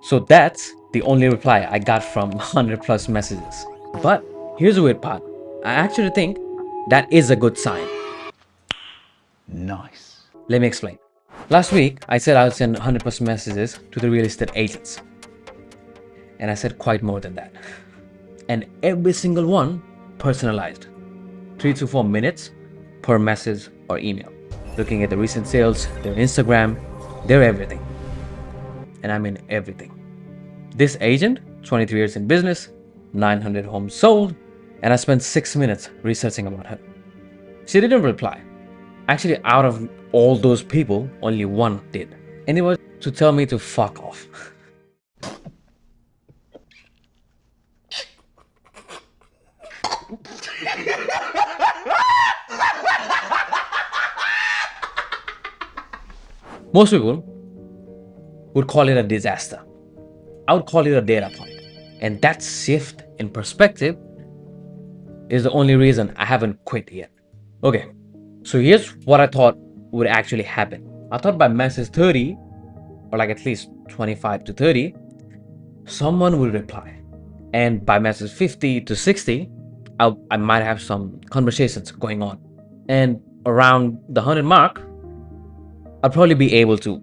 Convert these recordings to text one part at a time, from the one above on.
So that's the only reply I got from 100 plus messages. But here's the weird part. I actually think that is a good sign. Nice. Let me explain. Last week, I said I would send 100 plus messages to the real estate agents. And I said quite more than that. And every single one personalized. 3 to 4 minutes per message or email. Looking at the recent sales, their Instagram, their everything. And I mean everything. This agent, 23 years in business, 900 homes sold, and I spent 6 minutes researching about her. She didn't reply. Actually, out of all those people, only one did. And it was to tell me to fuck off. Most people would call it a disaster. I would call it a data point. And that shift in perspective is the only reason I haven't quit yet. Okay, so here's what I thought would actually happen. I thought by message 30, or like at least 25 to 30, someone will reply. And by message 50 to 60, I might have some conversations going on. And around the 100 mark, I'll probably be able to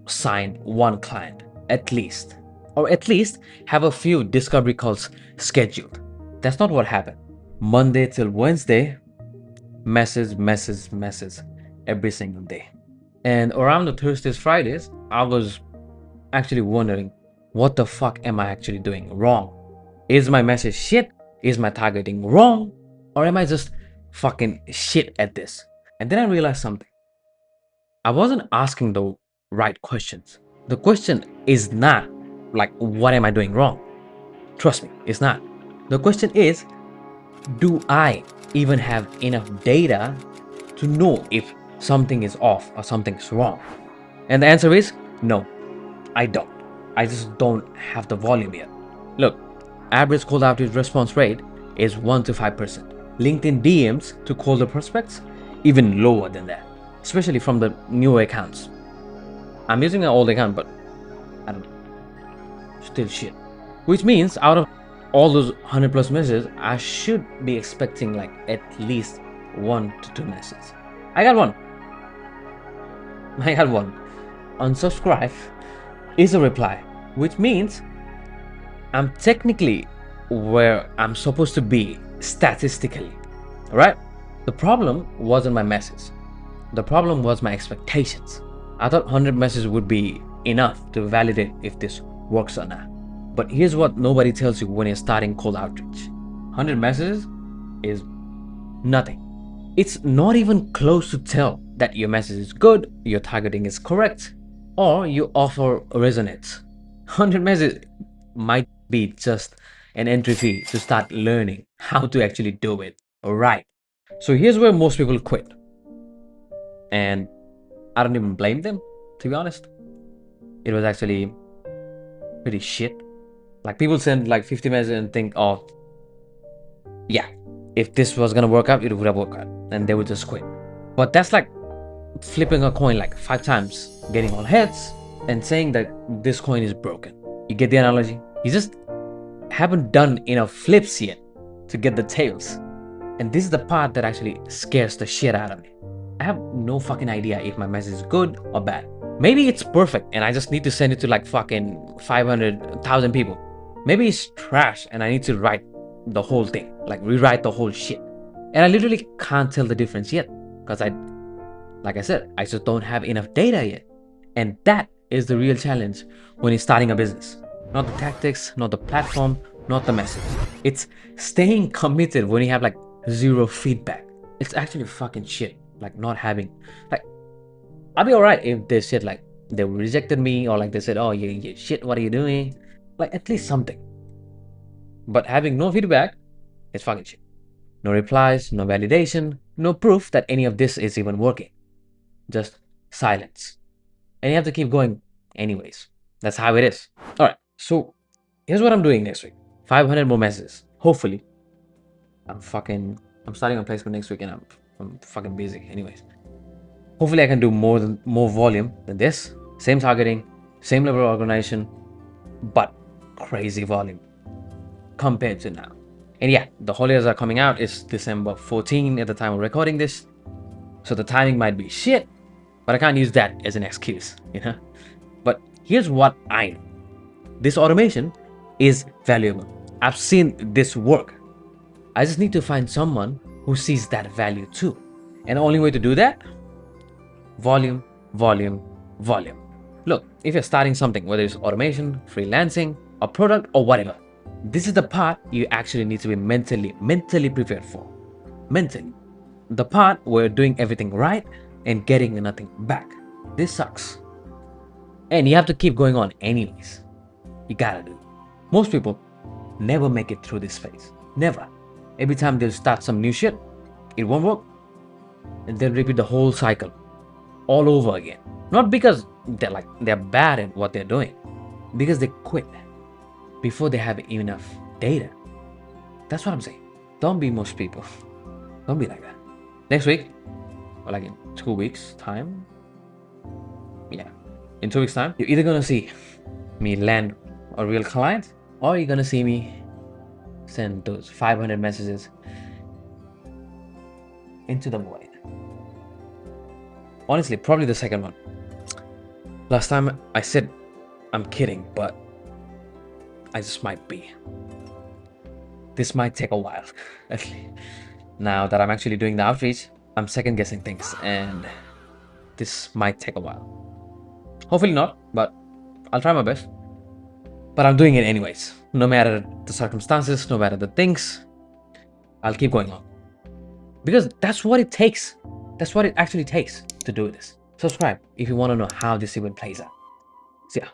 sign one client at least, or at least have a few discovery calls scheduled. That's not what happened. Monday till Wednesday, message every single day. And around the Thursdays, Fridays, I was actually wondering, what the fuck am I actually doing wrong? Is my message shit? Is my targeting wrong? Or am I just fucking shit at this? And then I realized something. I wasn't asking the right questions. The question is not like, what am I doing wrong? Trust me, it's not. The question is, do I even have enough data to know if something is off or something's wrong? And the answer is no, I don't. I just don't have the volume yet. Look, average cold outreach response rate is 1 to 5%. LinkedIn DMs to colder prospects, even lower than that, especially from the newer accounts. I'm using an old account, but I don't know, still shit. Which means out of all those 100 plus messages, I should be expecting like at least 1 to 2 messages. I got one. Unsubscribe is a reply, which means I'm technically where I'm supposed to be statistically, right? The problem wasn't my message. The problem was my expectations. I thought 100 messages would be enough to validate if this works or not. But here's what nobody tells you when you're starting cold outreach. 100 messages is nothing. It's not even close to tell that your message is good, your targeting is correct, or your offer resonates. 100 messages might be just an entry fee to start learning how to actually do it right. So here's where most people quit. And I don't even blame them, to be honest. It was actually pretty shit. Like, people send like 50 messages and think, oh, yeah, if this was gonna work out, it would have worked out. And they would just quit. But that's like flipping a coin like 5 times, getting all heads, and saying that this coin is broken. You get the analogy? You just haven't done enough flips yet to get the tails. And this is the part that actually scares the shit out of me. I have no fucking idea if my message is good or bad. Maybe it's perfect and I just need to send it to like fucking 500,000 people. Maybe it's trash and I need to write the whole thing, like rewrite the whole shit. And I literally can't tell the difference yet because like I said, I just don't have enough data yet. And that is the real challenge when you're starting a business. Not the tactics, not the platform, not the message. It's staying committed when you have like 0 feedback. It's actually fucking shit. Like not having, like, I'll be alright if they said like they rejected me or like they said, oh, you shit, what are you doing? Like at least something. But having no feedback, it's fucking shit. No replies, no validation, no proof that any of this is even working. Just silence. And you have to keep going anyways. That's how it is. Alright, so here's what I'm doing next week. 500 more messages. Hopefully. I'm starting on placement next week and I'm fucking busy anyways. Hopefully I can do more volume than this. Same targeting, same level of organization, but crazy volume compared to now. And yeah, the holidays are coming out. It's December 14 at the time of recording this. So the timing might be shit, but I can't use that as an excuse, you know? But here's what I know. This automation is valuable. I've seen this work. I just need to find someone who sees that value too. And the only way to do that? Volume, volume, volume. Look, if you're starting something, whether it's automation, freelancing, a product, or whatever, this is the part you actually need to be mentally prepared for. Mentally. The part where you're doing everything right and getting nothing back. This sucks. And you have to keep going on anyways. You gotta do. Most people never make it through this phase. Never. Every time they'll start some new shit, it won't work. And they'll repeat the whole cycle all over again. Not because they're bad at what they're doing, because they quit before they have enough data. That's what I'm saying. Don't be most people. Don't be like that. Next week, or like in 2 weeks time, yeah, in 2 weeks time, you're either gonna see me land a real client, or you're gonna see me send those 500 messages into the void. Honestly, probably the second one. Last time I said I'm kidding, but I just might be. This might take a while. Now that I'm actually doing the outreach, I'm second guessing things, and this might take a while. Hopefully not, but I'll try my best. But I'm doing it anyways. No matter the circumstances, no matter the things, I'll keep going on. Because that's what it takes. That's what it actually takes to do this. Subscribe if you want to know how this event plays out. See ya.